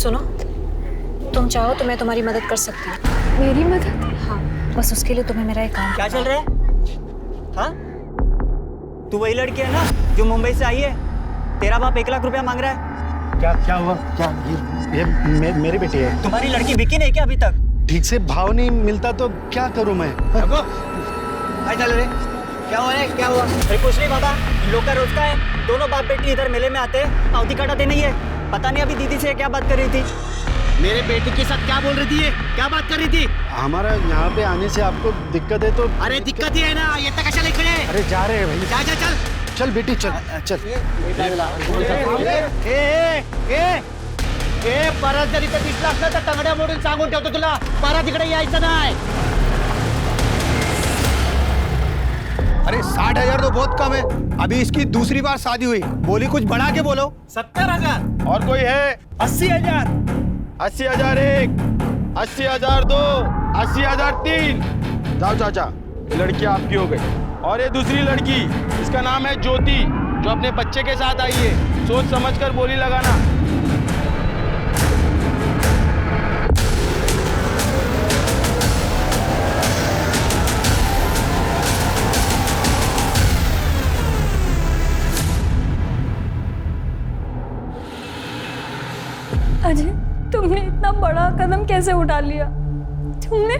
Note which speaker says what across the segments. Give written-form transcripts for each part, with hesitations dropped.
Speaker 1: सुनो, तुम चाहो तो मैं तुम्हारी मदद कर सकती हूँ।
Speaker 2: मेरी मदद?
Speaker 1: हाँ, बस उसके लिए तुम्हें मेरा एक काम
Speaker 3: क्या चल रहा है? हाँ? तू वही लड़की है ना जो मुंबई से आई है? तेरा बाप 1 लाख रुपया मांग रहा है।
Speaker 4: क्या हुआ? क्या ये मेरी बेटी है।
Speaker 3: तुम्हारी लड़की बिकी नहीं क्या अभी तक?
Speaker 4: ठीक से भाव नहीं मिलता तो क्या करूं मैं?
Speaker 3: क्या चल रहे? क्या हुआ है? क्या हुआ? अरे कुछ नहीं बाबा, इन लोग का रोज का है। दोनों बाप बेटी इधर मेले में आते हैं, पावती कटाते नहीं है। पता नहीं अभी दीदी से क्या बात कर रही थी।
Speaker 5: मेरे बेटे के साथ क्या बोल रही थी? क्या बात कर रही थी?
Speaker 4: हमारा यहाँ पे आने से आपको दिक्कत है तो?
Speaker 5: अरे दिक्कत ही है ना, ये तक कशा खड़े?
Speaker 4: अरे जा रहे हैं भाई।
Speaker 5: जा जा चल
Speaker 4: चल बेटी चल चल।
Speaker 5: परत जर इथं दिसलास ना तर तंगड्या मोडून सांगून ठेवतो तुला, परत इकडे यायचं नाही.
Speaker 6: अरे 60,000 तो बहुत कम है। अभी इसकी दूसरी बार शादी हुई, बोली कुछ बढ़ा के बोलो।
Speaker 5: 70,000.
Speaker 6: और कोई है?
Speaker 5: 80,000.
Speaker 6: 80,000 1, 80,000 2, 80,000 3। जाओ चाचा, ये लड़की आपकी हो गई। और ये दूसरी लड़की, इसका नाम है ज्योति, जो अपने बच्चे के साथ आई है। सोच समझ कर बोली लगाना।
Speaker 2: अजय, तुमने इतना बड़ा कदम कैसे उठा लिया? तुमने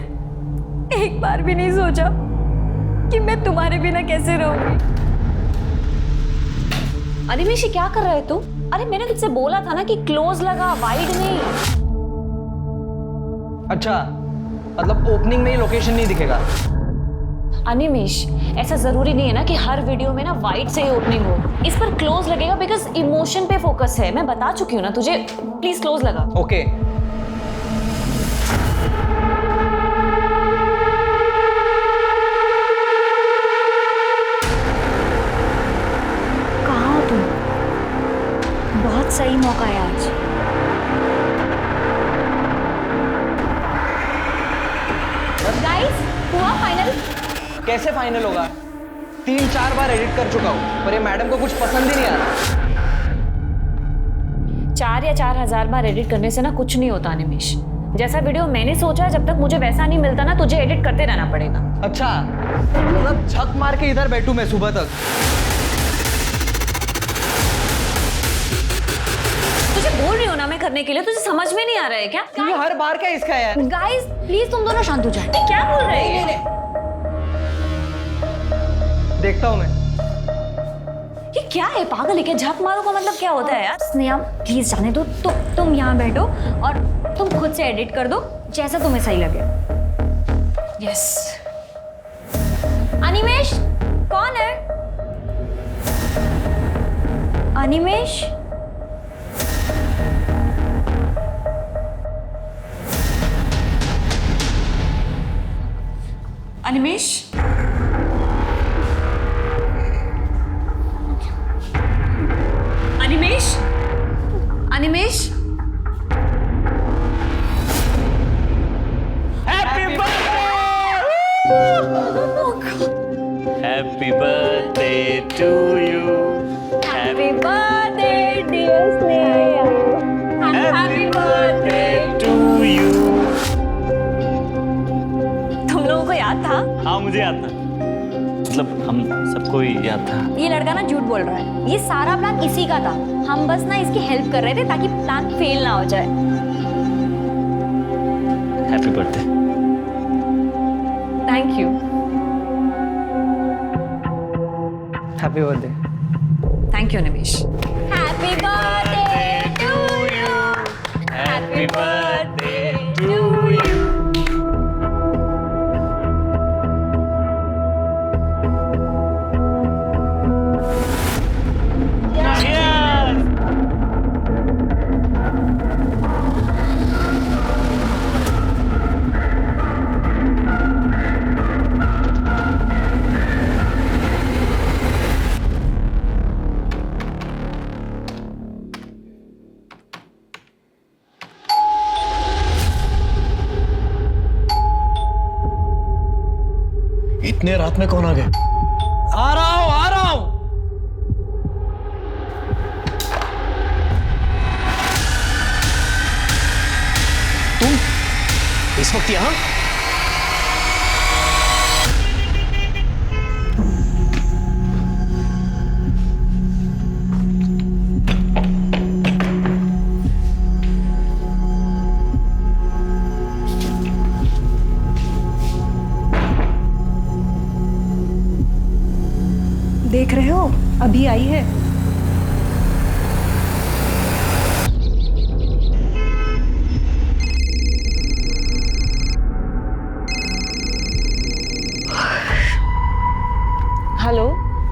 Speaker 2: एक बार भी नहीं सोचा कि मैं तुम्हारे बिना कैसे रहूंगी?
Speaker 1: अनिमेश, क्या कर रहे तू? अरे मैंने तुझसे बोला था ना कि क्लोज लगा, वाइड नहीं।
Speaker 7: अच्छा, मतलब ओपनिंग में ही लोकेशन नहीं दिखेगा?
Speaker 1: अनिमेश, ऐसा जरूरी नहीं है ना कि हर वीडियो में ना वाइड से ही ओपनिंग हो। इस पर क्लोज लगेगा बिकॉज इमोशन पे फोकस है। मैं बता चुकी हूँ ना तुझे, प्लीज क्लोज लगा।
Speaker 7: ओके।
Speaker 1: कहाँ हो तुम? बहुत सही मौका है आज। गाइस, हुआ फाइनल?
Speaker 7: कैसे फाइनल होगा? 3-4 बार एडिट कर चुका हूँ, पर ये मैडम को कुछ पसंद ही नहीं आ रहा।
Speaker 1: 4 या 4,000 बार एडिट करने से ना कुछ नहीं होता अनिमेश। जैसा वीडियो मैंने सोचा, जब तक मुझे वैसा नहीं मिलता ना, तुझे एडिट करते रहना पड़ेगा।
Speaker 7: अच्छा, मतलब झक मार के इधर बैठूं मैं सुबह तक?
Speaker 1: तुझे बोल रही हूँ ना मैं करने के लिए, तुझे समझ में नहीं आ रहा है क्या?
Speaker 7: ये हर बार क्या इसका है?
Speaker 1: गाइस प्लीज तुम दोनों शांत हो जाओ। क्या बोल रहे हैं?
Speaker 7: देखता हूँ मैं।
Speaker 1: ये क्या है? पागल है क्या? झक मारो का मतलब क्या होता है यार? स्नेहा प्लीज जाने दो। तुम यहाँ बैठो और तुम खुद से एडिट कर दो जैसा तुम्हें सही लगे। यस। अनिमेश, कौन है? Animesh, Animesh, Animesh, Animesh.
Speaker 3: Happy birthday to you.
Speaker 1: Happy birthday dear Sneha. Happy birthday
Speaker 3: to you.
Speaker 1: तुम लोगों को याद था?
Speaker 3: हाँ मुझे याद था, मतलब हम सबको ही याद था।
Speaker 1: ये लड़का ना झूठ बोल रहा है। ये सारा प्लान इसी का था। हम बस ना इसकी हेल्प कर रहे थे ताकि प्लान फेल ना हो जाए।
Speaker 3: Happy birthday.
Speaker 1: Thank you.
Speaker 7: Happy birthday.
Speaker 1: Thank you Nimesh. Happy birthday to you. Happy birthday to you.
Speaker 4: इतने रात में कौन आ गए?
Speaker 5: आ रहा हूं, आ रहा हूं.
Speaker 4: इस वक्त यहाँ?
Speaker 2: देख रहे हो, अभी आई है।
Speaker 8: Hello,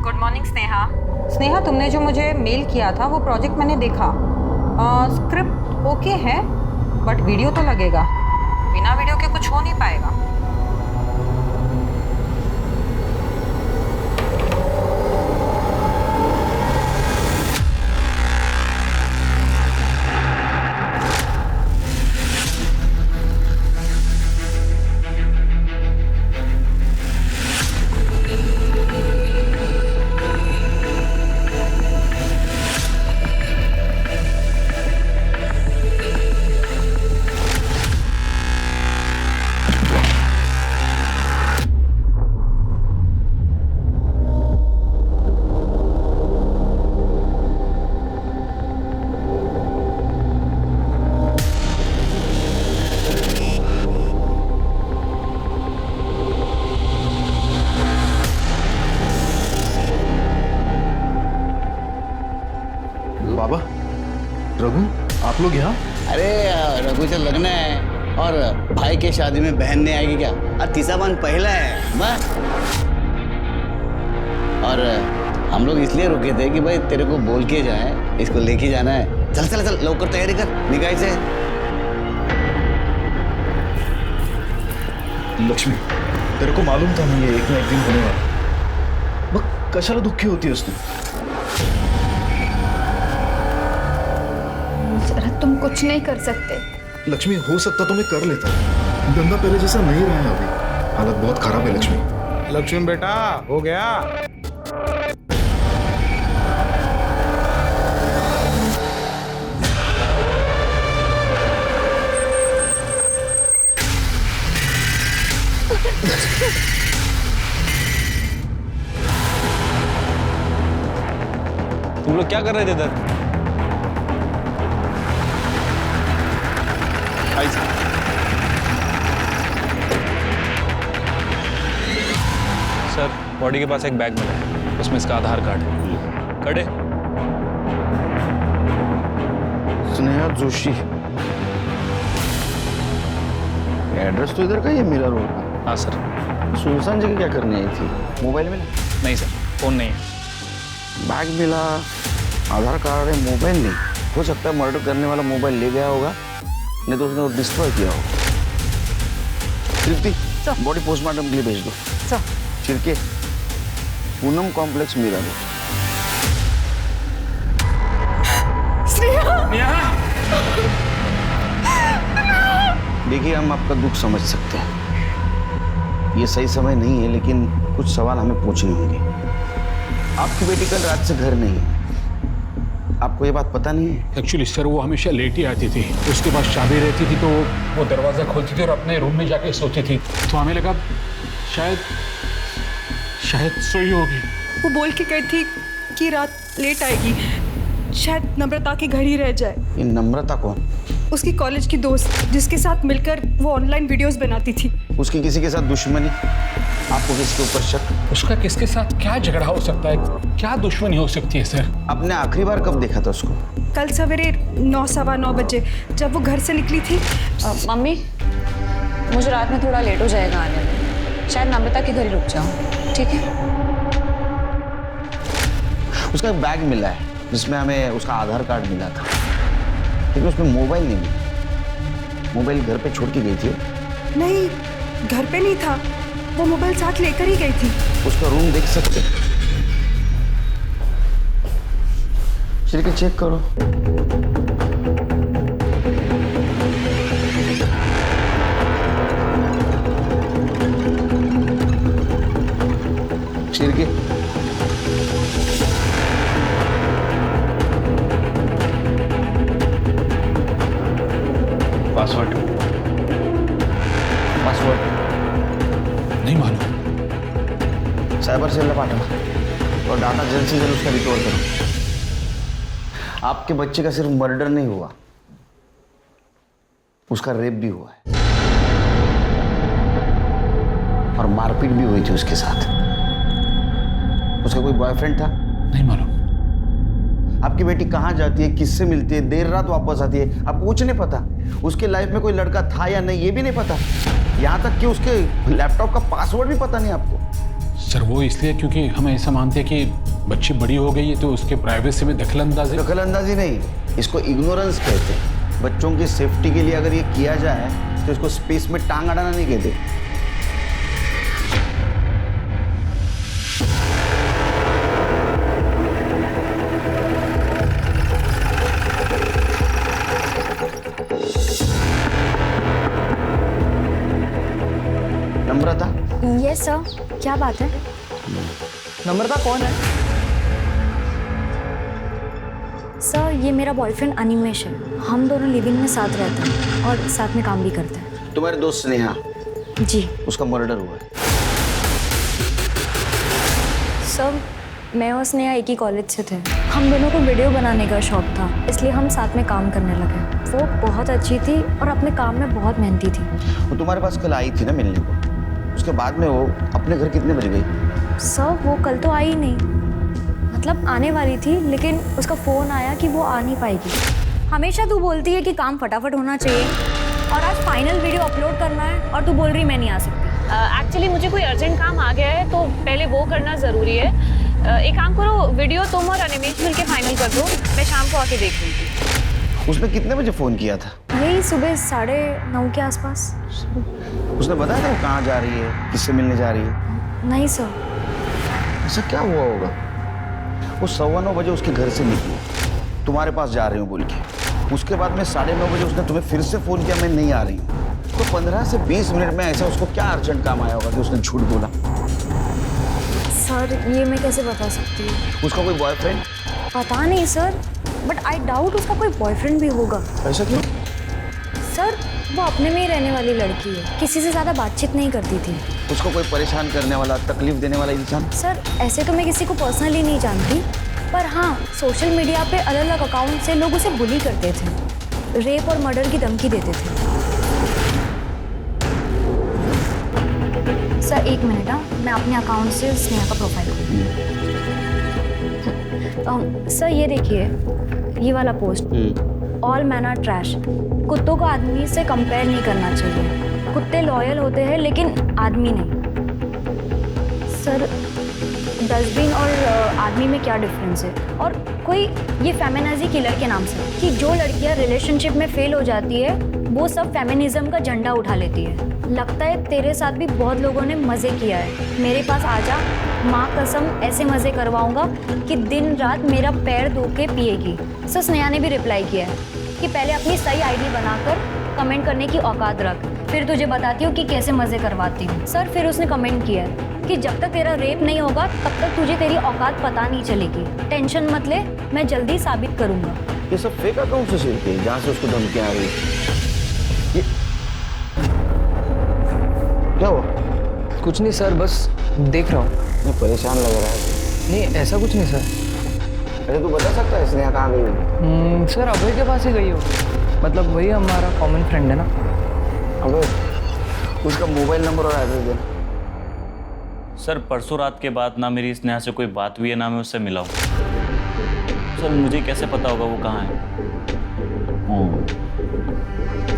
Speaker 8: good morning Sneha. Sneha, तुमने जो मुझे मेल किया था वो प्रोजेक्ट मैंने देखा। स्क्रिप्ट ओके है, बट वीडियो तो लगेगा। बिना वीडियो के कुछ हो नहीं पाएगा।
Speaker 4: बाबा, रघु, आप लोग यहाँ?
Speaker 5: अरे रघु से लगना है और भाई के शादी में बहन नहीं आएगी क्या? और तीसरा मन पहला है बस। और हम लोग इसलिए रुके थे कि भाई तेरे को बोल के जाए, इसको लेके जाना है। चल चल चल, लौकर तैयारी कर, निकाय से।
Speaker 4: लक्ष्मी, तेरे को मालूम था नहीं, ये एक ना एक दिन होने वाला। मग कशाला दुःखी होतीयस तू?
Speaker 2: शरद, तुम कुछ नहीं कर सकते।
Speaker 4: लक्ष्मी, हो सकता तो मैं कर लेता। गंगा पहले जैसा नहीं रहा है अभी। हालत बहुत खराब है लक्ष्मी।
Speaker 6: लक्ष्मी बेटा, हो गया?
Speaker 7: तुम लोग क्या कर रहे थे इधर? सर, बॉडी के पास एक बैग मिला है, उसमें इसका आधार कार्ड है। कड़े
Speaker 6: स्नेहा जोशी। एड्रेस तो इधर का ही है, मीरा रोड का।
Speaker 7: हाँ सर।
Speaker 6: सुनसान जगह क्या करने आई थी? मोबाइल मिला?
Speaker 7: नहीं सर, फोन नहीं है।
Speaker 6: बैग मिला, आधार कार्ड है, मोबाइल नहीं। हो सकता है मर्डर करने वाला मोबाइल ले गया होगा, नहीं तो उसने डिस्ट्रॉय किया होगा। तृप्ति, बॉडी पोस्टमार्टम के लिए भेज दो। चिरके, पूनम कॉम्प्लेक्स, मीरा रोड। देखिए, हम आपका दुख समझ सकते हैं, ये सही समय नहीं है, लेकिन कुछ सवाल हमें पूछने होंगे। आपकी बेटी कल रात से घर नहीं है, आपको ये बात पता नहीं है?
Speaker 9: एक्चुअली सर, वो हमेशा लेट ही आती थी। उसके बाद चाबी रहती थी तो वो दरवाज़ा खोलती थी और अपने रूम में जाके सोती थी। तो हमें लगा शायद सोई होगी।
Speaker 2: वो बोल के गई थी कि रात लेट आएगी, शायद नम्रता के घर ही रह जाए।
Speaker 6: ये नम्रता कौन?
Speaker 2: उसकी कॉलेज की दोस्त, जिसके साथ मिलकर वो ऑनलाइन वीडियोस बनाती थी।
Speaker 6: उसकी किसी के साथ दुश्मनी? आपको किसी के ऊपर शक?
Speaker 9: उसका किसके साथ क्या झगड़ा हो सकता है, क्या दुश्मनी हो सकती है सर?
Speaker 6: आपने आखिरी बार कब देखा था उसको?
Speaker 2: कल सवेरे 9 सवा 9 बजे, जब वो घर से निकली थी।
Speaker 8: मम्मी, मुझे रात में थोड़ा लेट हो जाएगा आने में, शायद नम्रता के घर ही रुक जाऊँ, ठीक है?
Speaker 6: उसका एक बैग मिला है जिसमें हमें उसका आधार कार्ड मिला था, लेकिन उसमें मोबाइल नहीं मिला। मोबाइल घर पे छोड़ के गई थी?
Speaker 2: नहीं, घर पे नहीं था, वो मोबाइल साथ लेकर ही गई थी।
Speaker 6: उसका रूम देख सकते? चल चेक करो। चिरके पासवर्ड।
Speaker 5: पासवर्ड
Speaker 9: नहीं मालूम।
Speaker 5: साइबर सेल में पाठवा और डाटा जल्द से जल्द उसका रिकवर करो। आपके बच्चे का सिर्फ मर्डर नहीं हुआ, उसका रेप भी हुआ है और मारपीट भी हुई थी उसके साथ। उसका कोई बॉयफ्रेंड था?
Speaker 9: नहीं मालूम।
Speaker 5: आपकी बेटी कहाँ जाती है, किससे मिलती है, देर रात वापस आती है, आपको कुछ नहीं पता। उसके लाइफ में कोई लड़का था या नहीं ये भी नहीं पता। यहाँ तक कि उसके लैपटॉप का पासवर्ड भी पता नहीं आपको।
Speaker 9: सर वो इसलिए क्योंकि हम ऐसा मानते हैं कि बच्ची बड़ी हो गई है तो उसके प्राइवेसी में
Speaker 5: दखलंदाजी नहीं, इसको इग्नोरेंस कहते हैं। बच्चों की सेफ्टी के लिए अगर ये किया जाए तो इसको स्पेस में टांग अड़ाना नहीं कहते। नम्रता?
Speaker 1: यस सर, क्या बात है?
Speaker 7: नम्रता कौन है?
Speaker 1: सर ये मेरा बॉयफ्रेंड अनिमेश है। हम दोनों लिविंग में साथ रहते हैं और साथ में काम भी करते हैं।
Speaker 5: तुम्हारे दोस्त स्नेहा?
Speaker 1: जी।
Speaker 5: उसका मर्डर हुआ है।
Speaker 1: सर मैं और स्नेहा एक ही कॉलेज से थे। हम दोनों को वीडियो बनाने का शौक था, इसलिए हम साथ में काम करने लगे। वो बहुत अच्छी थी और अपने काम में बहुत मेहनती थी।
Speaker 5: वो तुम्हारे पास कल आई थी ना मिलने को, उसके बाद में वो अपने घर कितने बजे गई?
Speaker 1: सर वो कल तो आई नहीं, मतलब आने वाली थी, लेकिन उसका फ़ोन आया कि वो आ नहीं पाएगी। हमेशा तू बोलती है कि काम फटाफट होना चाहिए और आज फाइनल वीडियो अपलोड करना है और तू बोल रही मैं नहीं आ सकती।
Speaker 2: एक्चुअली मुझे कोई अर्जेंट काम आ गया है तो पहले वो करना ज़रूरी है। एक काम करो, वीडियो तुम और अनिमेश मिल के फाइनल कर दो, मैं शाम को आके देख लूँगी।
Speaker 5: उसने कितने बजे फ़ोन किया था?
Speaker 1: यही सुबह 9:30 के आसपास।
Speaker 5: उसने बताया था वो कहाँ जा रही है, किससे मिलने जा रही है?
Speaker 1: नहीं सर।
Speaker 5: ऐसा क्या हुआ होगा? वो 9:15 बजे उसके घर से निकली, तुम्हारे पास जा रही हूँ बोल के। उसके बाद में 9:30 बजे उसने तुम्हें फिर से फ़ोन किया, मैं नहीं आ रही हूँ। तो 15 से 20 मिनट में ऐसा उसको क्या अर्जेंट काम आया होगा कि उसने झूठ बोला?
Speaker 1: सर ये मैं कैसे बता सकती हूँ?
Speaker 5: उसका कोई बॉयफ्रेंड?
Speaker 1: पता नहीं सर, बट आई डाउट उसका कोई बॉयफ्रेंड भी होगा।
Speaker 5: ऐसा क्यों?
Speaker 1: सर वो अपने में ही रहने वाली लड़की है, किसी से ज़्यादा बातचीत नहीं करती थी।
Speaker 5: उसको कोई परेशान करने वाला, तकलीफ देने वाला इंसान?
Speaker 1: सर ऐसे तो मैं किसी को पर्सनली नहीं जानती, पर हाँ सोशल मीडिया पे अलग अलग अकाउंट से लोग उसे बुली करते थे, रेप और मर्डर की धमकी देते थे। सर एक मिनट, हाँ मैं अपने अकाउंट से स्नेहा का प्रोफाइल सर ये देखिए, ये वाला post, all man are trash. कुत्तों को आदमी से कंपेयर नहीं करना चाहिए। कुत्ते लॉयल होते हैं लेकिन आदमी नहीं। सर डस्टबिन और आदमी में क्या डिफरेंस है? और कोई ये फेमिनिजी किलर के नाम से कि जो लड़कियां रिलेशनशिप में फेल हो जाती है वो सब फेमिनिज्म का झंडा उठा लेती है। लगता है तेरे साथ भी बहुत लोगों ने मज़े किया है। मेरे पास आजा, माँ कसम ऐसे मज़े करवाऊंगा कि दिन रात मेरा पैर धो के पिएगी। सर स्नेहा ने भी रिप्लाई किया है कि पहले अपनी सही आईडी बनाकर कमेंट करने की औकात रख, फिर तुझे बताती हूँ कि कैसे मज़े करवाती हूँ। सर फिर उसने कमेंट किया है कि जब तक तेरा रेप नहीं होगा तब तक तुझे तेरी औकात पता नहीं चलेगी। टेंशन मत ले, मैं जल्दी साबित करूँगा।
Speaker 5: ये सब फेक अकाउंट से शेयर किए जहाँ से उसको धमकियाँ आ रही है। ये क्या हुआ?
Speaker 7: कुछ नहीं सर, बस देख रहा हूँ।
Speaker 5: मैं परेशान लग रहा है।
Speaker 7: नहीं ऐसा कुछ नहीं सर।
Speaker 5: अरे तू बता सकता है स्नेहा कहाँ गई होगी?
Speaker 7: सर अभय के पास ही गई हो, मतलब वही हमारा कॉमन फ्रेंड है ना।
Speaker 5: अबे उसका मोबाइल नंबर और एड्रेस देना।
Speaker 10: सर परसों रात के बाद ना मेरी स्नेहा से कोई बात हुई है, ना मैं उससे मिला हूँ। सर मुझे कैसे पता होगा वो कहाँ है?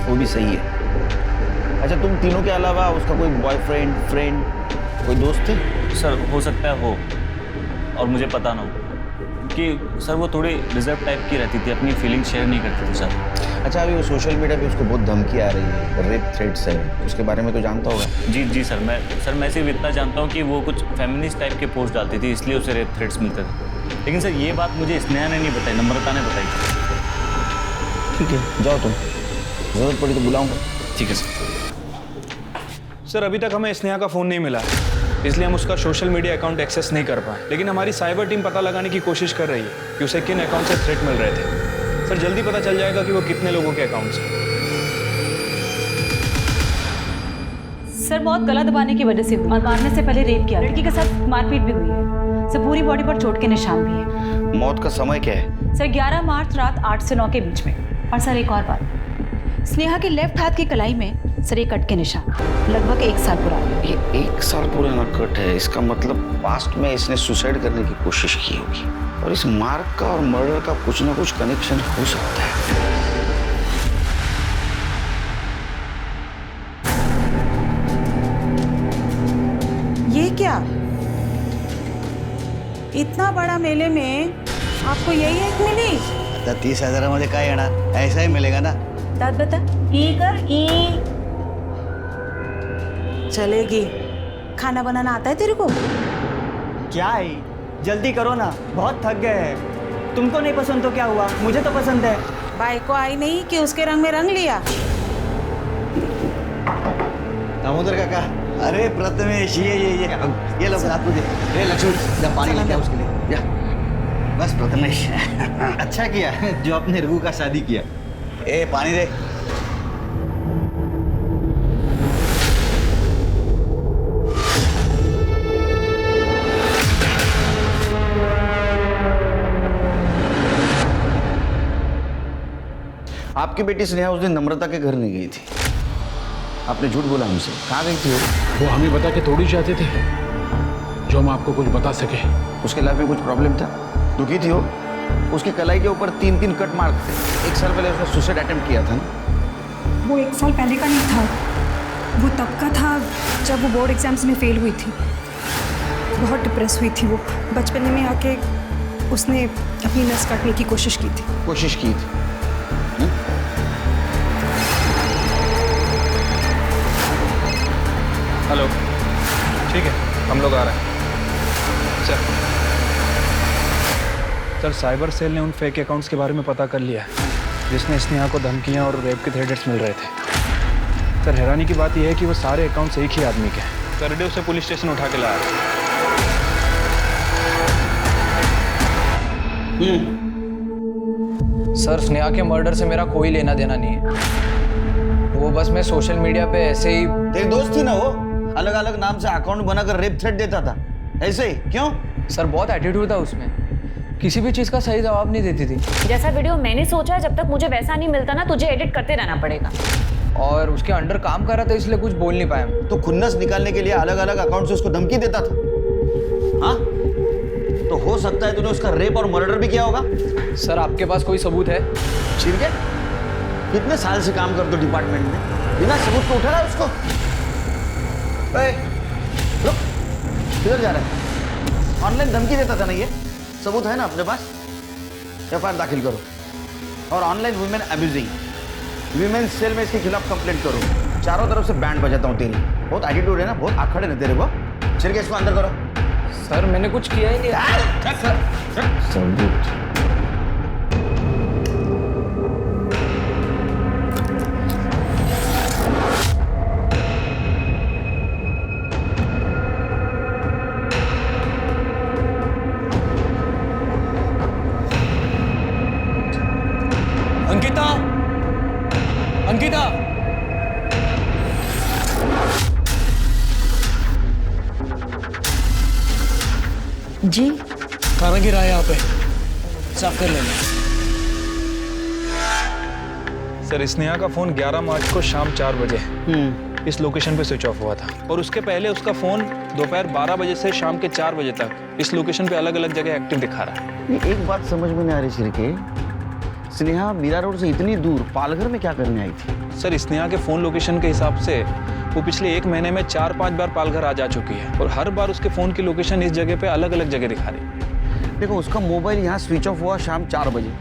Speaker 5: वो भी सही है। अच्छा तुम तीनों के अलावा उसका कोई बॉयफ्रेंड, फ्रेंड, कोई दोस्त थे?
Speaker 10: सर हो सकता है हो, और मुझे पता ना हो कि सर वो थोड़ी रिजर्व टाइप की रहती थी, अपनी फीलिंग शेयर नहीं करती थी सर।
Speaker 5: अच्छा अभी वो सोशल मीडिया पे उसको बहुत धमकी आ रही है, रेप थ्रेट्स है, उसके बारे में तो जानता होगा?
Speaker 10: जी सर मैं सिर्फ इतना जानता हूँ कि वो कुछ फेमिनिस्ट टाइप के पोस्ट डालती थी, इसलिए उसे रेप थ्रेट्स मिलते थे। लेकिन सर ये बात मुझे स्नेहा ने नहीं बताई, नम्रता ने बताई।
Speaker 5: ठीक है जाओ तुम, जरूरत पड़ी तो बुलाऊंगा।
Speaker 10: ठीक है सर।
Speaker 11: सर अभी तक हमें स्नेहा का फ़ोन नहीं मिला है, इसलिए हम उसका सोशल मीडिया अकाउंट एक्सेस नहीं कर पाए। लेकिन हमारी साइबर टीम पता लगाने की कोशिश कर रही है कि उसे किन अकाउंट से थ्रेट मिल रहे थे। सर जल्दी पता चल जाएगा कि वो कितने लोगों के अकाउंट से।
Speaker 8: सर मौत गला दबाने की वजह से हुई और मारने से पहले रेप किया। लड़की के साथ मारपीट भी हुई है। सर पूरी बॉडी पर चोट के निशान भी है।
Speaker 5: मौत का समय क्या है?
Speaker 8: सर 11 मार्च रात 8 से 9 के बीच में। और सर एक और बात, स्नेहा के लेफ्ट हाथ की कलाई में सर एक कट के निशान, लगभग 1 साल पुराने।
Speaker 5: ये 1 साल पुराना कट है, इसका मतलब पास्ट में इसने सुसाइड करने की कोशिश की होगी और इस मार्क का और मर्डर का कुछ ना कुछ कनेक्शन हो सकता है।
Speaker 8: ये क्या, इतना बड़ा मेले में आपको यही एक मिली?
Speaker 3: आता 30,000 मध्ये काय येणार, ऐसा ही मिलेगा ना।
Speaker 8: दाद बता। ई कर ई। चलेगी। खाना बनाना आता है तेरे को?
Speaker 3: क्या है, जल्दी करो ना, बहुत थक गए हैं। तुमको नहीं पसंद तो क्या हुआ, मुझे तो पसंद है।
Speaker 8: भाई को आई नहीं कि उसके रंग में रंग लिया।
Speaker 3: दामोदर काका, अरे प्रथमेश ये लो हाथ मुझे। अरे लक्ष्मी जा पानी लेके आ उसके लिए जा। बस प्रथमेश अच्छा किया जो आपने रूह का शादी किया। ए पानी दे।
Speaker 5: आपकी बेटी स्नेहा उस दिन नम्रता के घर नहीं गई थी, आपने झूठ बोला हमसे। कहाँ गई थी
Speaker 9: वो हमें बता के थोड़ी चाहते थे जो हम आपको कुछ बता सके।
Speaker 5: उसके लाइफ में कुछ प्रॉब्लम था, दुखी थी वो। उसकी कलाई के ऊपर 3-3 कट मार्क थे। 1 साल पहले उसने सुसाइड अटेम्प्ट किया था ना।
Speaker 2: वो 1 साल पहले का नहीं था, वो तब का था जब वो बोर्ड एग्जाम्स में फेल हुई थी। बहुत डिप्रेस हुई थी वो। बचपन में आके उसने अपनी नस काटने की कोशिश की थी।
Speaker 5: कोशिश की थी?
Speaker 11: हेलो, ठीक है, हम लोग आ रहे हैं। सर साइबर सेल ने उन फेक अकाउंट्स के बारे में पता कर लिया है जिसने स्नेहा को धमकियां और रेप के थ्रेट्स मिल रहे थे। सर हैरानी की बात यह है कि वो सारे अकाउंट्स एक ही आदमी के हैं। सर रेडियो से पुलिस स्टेशन उठा के लाया।
Speaker 7: सर स्नेहा के मर्डर से मेरा कोई लेना देना नहीं है। वो बस मैं सोशल मीडिया पे ऐसे ही।
Speaker 5: तेरी दोस्त थी ना वो, अलग अलग नाम से अकाउंट बनाकर रेप थ्रेट देता था, ऐसे ही क्यों?
Speaker 7: सर बहुत एटीट्यूड था उसमें, किसी भी चीज का सही जवाब नहीं देती थी।
Speaker 1: जैसा वीडियो मैंने सोचा, जब तक मुझे वैसा नहीं मिलता ना, तुझे एडिट करते रहना पड़ेगा।
Speaker 7: और उसके अंडर काम कर रहा था इसलिए कुछ बोल नहीं पाया।
Speaker 5: तो खुन्नस निकालने के लिए अलग अलग अकाउंट से उसको धमकी देता था। हाँ, तो हो सकता है तूने उसका रेप और मर्डर भी किया होगा।
Speaker 7: सर आपके पास कोई सबूत है?
Speaker 5: छिड़के, कितने साल से काम करते हो डिपार्टमेंट में, बिना सबूत को उठा रहा है उसको। रुक, किधर जा रहा है? ऑनलाइन धमकी देता था ना ये, सबूत है ना अपने पास? एफआईआर दाखिल करो और online women abusing, women cell में इसके खिलाफ कंप्लेंट करो। चारों तरफ से बैंड बजाता हूँ तेरी। बहुत एटीट्यूड है ना, बहुत आखड़ है ना तेरे को। छिड़के इसको अंदर करो।
Speaker 7: सर मैंने कुछ किया ही नहीं।
Speaker 5: सबूत
Speaker 7: अंकिता, अंकिता,
Speaker 8: जी
Speaker 7: कारागिर आया यहाँ पे, साफ कर लेना।
Speaker 11: सर स्नेहा का फोन 11 मार्च को शाम 4 बजे इस लोकेशन पे स्विच ऑफ हुआ था और उसके पहले उसका फोन दोपहर 12 बजे से शाम के 4 बजे तक इस लोकेशन पे अलग अलग जगह एक्टिव दिखा रहा है।
Speaker 5: ये एक बात समझ में नहीं आ रही छिड़के, स्नेहा मीरा रोड से इतनी दूर पालघर में क्या करने आई थी?
Speaker 11: सर स्नेहा के फोन लोकेशन के हिसाब से वो पिछले 1 महीने में 4-5 बार पालघर आ जा चुकी है और हर बार उसके फोन की लोकेशन इस जगह पे अलग अलग जगह दिखा रही है।
Speaker 5: देखो उसका मोबाइल यहाँ स्विच ऑफ हुआ शाम 4 बजे,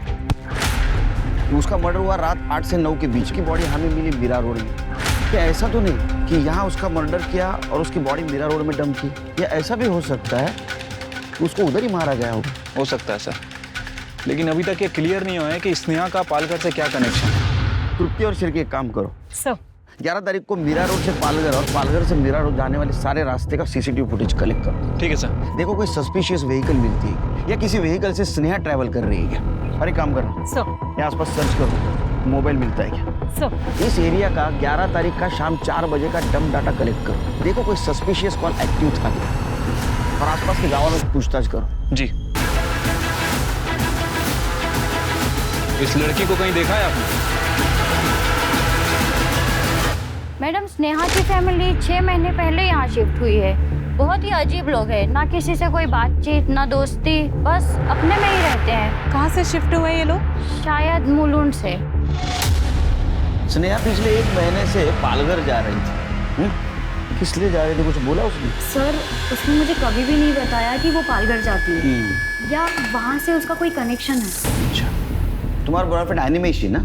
Speaker 5: उसका मर्डर हुआ रात 8 से 9 के बीच की बॉडी हमें मिली मीरा रोड में। क्या ऐसा तो नहीं कि यहाँ उसका मर्डर किया और उसकी बॉडी मीरा रोड में डंप की? या ऐसा भी हो सकता है कि उसको उधर ही मारा गया होगा?
Speaker 11: हो सकता है सर, लेकिन अभी तक ये क्लियर नहीं हुआ है कि स्नेहा का पालघर से क्या कनेक्शन है।
Speaker 5: तृप्ति और शिरके एक काम करो,
Speaker 8: सर
Speaker 5: 11 तारीख को मीरा रोड से पालघर और पालघर से मीरा रोड जाने वाले सारे रास्ते का सीसीटीवी फुटेज कलेक्ट करो।
Speaker 11: ठीक है सर।
Speaker 5: देखो कोई सस्पिशियस व्हीकल मिलती है या किसी व्हीकल से स्नेहा ट्रैवल कर रही है क्या? अरे काम करो,
Speaker 8: सर
Speaker 5: यहाँ आसपास सर्च करो, मोबाइल मिलता है क्या? इस एरिया का 11 तारीख का शाम 4 बजे का डम डाटा कलेक्ट करो। देखो कोई सस्पिशियस कॉल एक्टिव था क्या, और आसपास के गांवों में पूछताछ करो।
Speaker 11: जी। इस लड़की को कहीं देखा है आपने?
Speaker 1: मैडम, स्नेहा की फैमिली 6 महीने पहले यहाँ शिफ्ट हुई है। बहुत ही अजीब लोग हैं, ना किसी से कोई बातचीत, ना दोस्ती, बस अपने में ही रहते हैं।
Speaker 8: कहाँ से शिफ्ट हुए ये लोग?
Speaker 1: शायद मुलुंड से।
Speaker 5: स्नेहा पिछले 1 महीने से पालघर जा रही थी। किस लिए जा रही थी, कुछ बोला उसने?
Speaker 1: सर, उसने मुझे कभी भी नहीं बताया कि वो पालघर जाती है या वहाँ से उसका कोई कनेक्शन है।
Speaker 5: अच्छा, तुम्हारा बॉयफ्रेंड एनिमेश ना,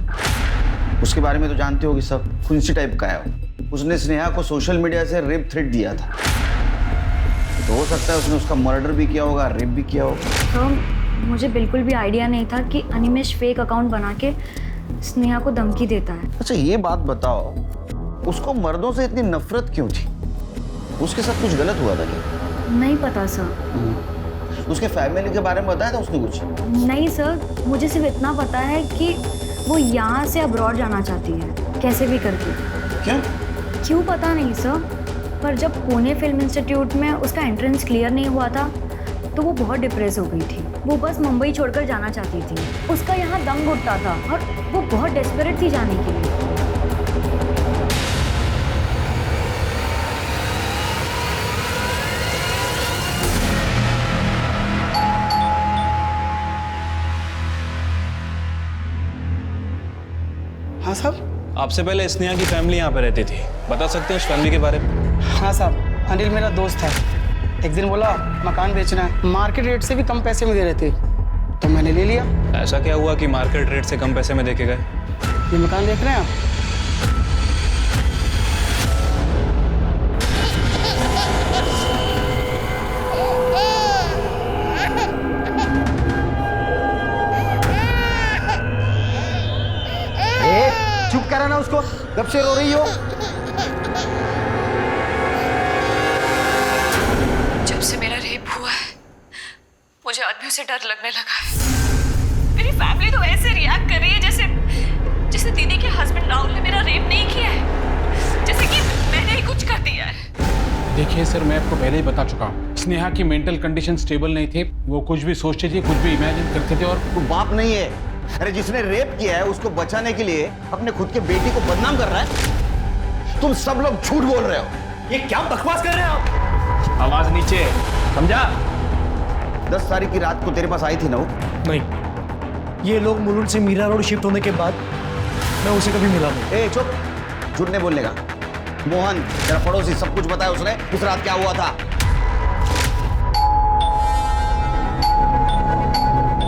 Speaker 5: उसके बारे में तो जानते होगी सब, खुंसी टाइप का है। उसने स्नेहा को सोशल मीडिया से रेप थ्रेट दिया था, तो हो सकता है उसने उसका मर्डर भी किया होगा, रेप भी किया होगा।
Speaker 1: तो मुझे बिल्कुल भी आइडिया नहीं था कि अनिमेश फेक अकाउंट बना के स्नेहा को धमकी देता है।
Speaker 5: अच्छा ये बात बताओ, उसको मर्दों से इतनी नफरत क्यों थी? उसके साथ कुछ गलत हुआ था क्या?
Speaker 1: नहीं पता सर।
Speaker 5: उसके फैमिली के बारे में बताया था उसने कुछ?
Speaker 1: नहीं सर, मुझे सिर्फ इतना पता है कि वो यहाँ से अब्रॉड जाना चाहती है, कैसे भी करके। क्यों पता नहीं सर, पर जब पुणे फिल्म इंस्टीट्यूट में उसका एंट्रेंस क्लियर नहीं हुआ था तो वो बहुत डिप्रेस हो गई थी। वो बस मुंबई छोड़कर जाना चाहती थी। उसका यहाँ दम घुटता था और वो बहुत डेस्परेट थी जाने के लिए।
Speaker 11: हाँ साहब। आपसे पहले स्नेहा की फैमिली यहाँ पे रहती थी, बता सकते हैं उस फैमिली के बारे में?
Speaker 12: हाँ साहब, अनिल मेरा दोस्त है। एक दिन बोला मकान बेचना है, मार्केट रेट से भी कम पैसे में दे रहे थे, तो मैंने ले लिया।
Speaker 11: ऐसा क्या हुआ कि मार्केट रेट से कम पैसे में देके गए?
Speaker 12: ये मकान देख रहे हैं आप?
Speaker 3: चुप करा ना उसको, कब से रो रही हो?
Speaker 13: जब से मेरा रेप हुआ है मुझे आदमियों से डर लगने लगा है। मेरी फैमिली तो ऐसे रिएक्ट कर रही है जैसे दीदी के हस्बैंड राहुल ने मेरा रेप नहीं किया है, जैसे कि मैंने ही कुछ कर दिया है।
Speaker 9: देखिए सर, मैं आपको पहले ही बता चुका हूँ, स्नेहा की मेंटल कंडीशन स्टेबल नहीं थी। वो कुछ भी सोचती थी, कुछ भी इमेजिन करते थे। और
Speaker 5: तू बाप नहीं है। अरे जिसने रेप किया है उसको बचाने के लिए अपने खुद के बेटी को बदनाम कर रहा है। तुम सब लोग झूठ बोल रहे हो।
Speaker 3: ये क्या बकवास कर रहे हो आप?
Speaker 11: आवाज नीचे, समझा?
Speaker 5: 10 तारीख की रात को तेरे पास आई थी ना वो?
Speaker 3: नहीं, ये लोग मुलुंड से मीरा रोड शिफ्ट होने के बाद मैं उसे कभी मिला नहीं।
Speaker 5: ए चुप, झूठ नहीं बोलने का। मोहन तेरा पड़ोसी सब कुछ बताया उसने, उस रात क्या हुआ था?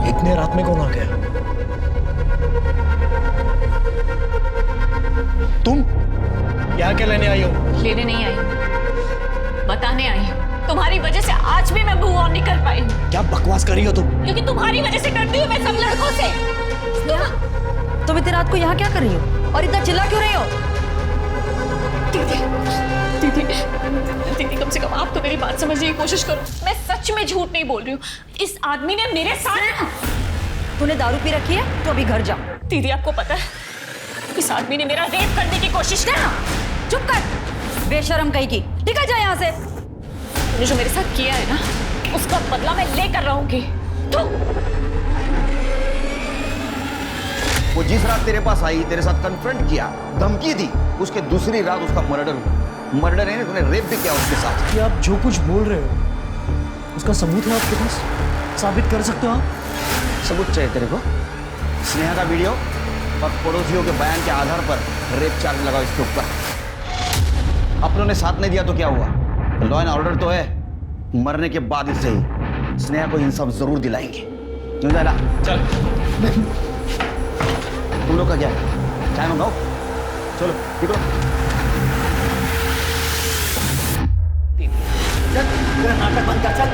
Speaker 3: इतने रात में कौन आ गया? तुम यहाँ क्या लेने आई हो?
Speaker 13: लेने नहीं आई, बताने आई हूँ। तुम्हारी वजह से आज भी मैं मूव ऑन नहीं कर पाई।
Speaker 3: क्या बकवास कर रही हो तुम?
Speaker 13: क्योंकि तुम्हारी वजह से डरती हूँ मैं सब लड़कों से।
Speaker 8: तुम इतनी रात को यहाँ क्या कर रही हो और इतना चिल्ला क्यों रही हो?
Speaker 13: दीदी, दीदी कम से कम आप तो मेरी बात समझने की कोशिश करो। मैं सच में झूठ नहीं बोल रही हूँ। इस आदमी ने मेरे साथ।
Speaker 8: तूने दारू पी रखी है तो अभी घर जा।
Speaker 13: दीदी आपको पता है इस आदमी ने मेरा रेप करने की कोशिश की।
Speaker 8: चुप कर, बेशरम कहीं की, निकल जा यहाँ से।
Speaker 13: तूने जो मेरे साथ किया है ना, उसका बदला मैं लेकर रहूंगी। तो
Speaker 5: वो जिस रात तेरे पास आई, तेरे साथ कन्फ्रंट किया, धमकी दी, उसके दूसरी रात उसका मर्डर हुआ। मर्डर नहीं, तूने रेप भी किया उसके साथ।
Speaker 3: कि आप जो कुछ बोल रहे हो उसका सबूत है आपके पास? साबित कर सकते हो आप?
Speaker 5: सबूत चाहिए तेरे को? स्नेहा का वीडियो और पड़ोसियों के बयान के आधार पर रेप चार्ज लगाओ इसके ऊपर। अपनों ने साथ नहीं दिया तो क्या हुआ? लॉ एंड ऑर्डर तो है। मरने के बाद इससे ही स्नेहा को इंसाफ जरूर दिलाएंगे। क्यों जाना?
Speaker 11: चल।
Speaker 5: तुम लोग का क्या है? चाय मंगाओ, चलो निकलो।
Speaker 3: चल, नाटक बंद कर, चल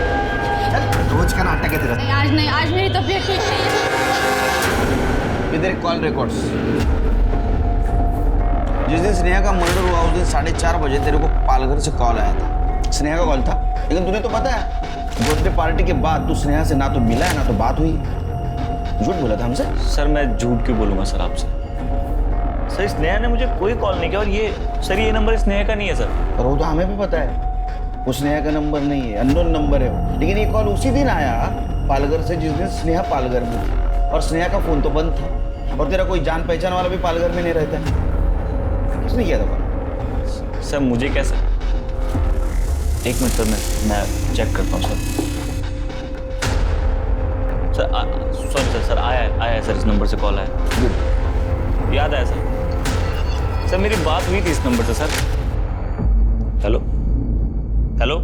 Speaker 3: चल। रोज का नाटक है तेरा।
Speaker 1: आज नहीं, आज मेरी तबीयत ठीक नहीं है।
Speaker 5: इधर कॉल रिकॉर्ड्स। जिस दिन स्नेहा का मर्डर हुआ उस दिन 4:30 बजे तेरे को पालघर से कॉल आया था। स्नेहा का कॉल था, लेकिन तुझे तो पता है बर्थडे पार्टी के बाद तू स्नेहा से ना तो मिला है ना तो बात हुई। झूठ बोला था हमसे।
Speaker 10: सर मैं झूठ क्यों बोलूँगा सर आपसे? सर स्नेहा ने मुझे कोई कॉल नहीं किया और ये नंबर स्नेहा का नहीं है सर।
Speaker 5: और वो तो हमें भी पता है, वो स्नेहा का नंबर नहीं है, अननोन नंबर है वो। लेकिन ये कॉल उसी दिन आया पालघर से जिस दिन स्नेहा पालघर में थी, और स्नेहा का फोन तो बंद था, और तेरा कोई जान पहचान वाला भी पालघर में नहीं रहता है। किसने किया था कॉल?
Speaker 10: सर मुझे कैसे, एक मिनट सर मैं चेक करता हूँ सर। सॉरी सर आया सर, इस नंबर से कॉल आया, याद आया सर मेरी बात हुई थी इस नंबर से सर। हेलो हेलो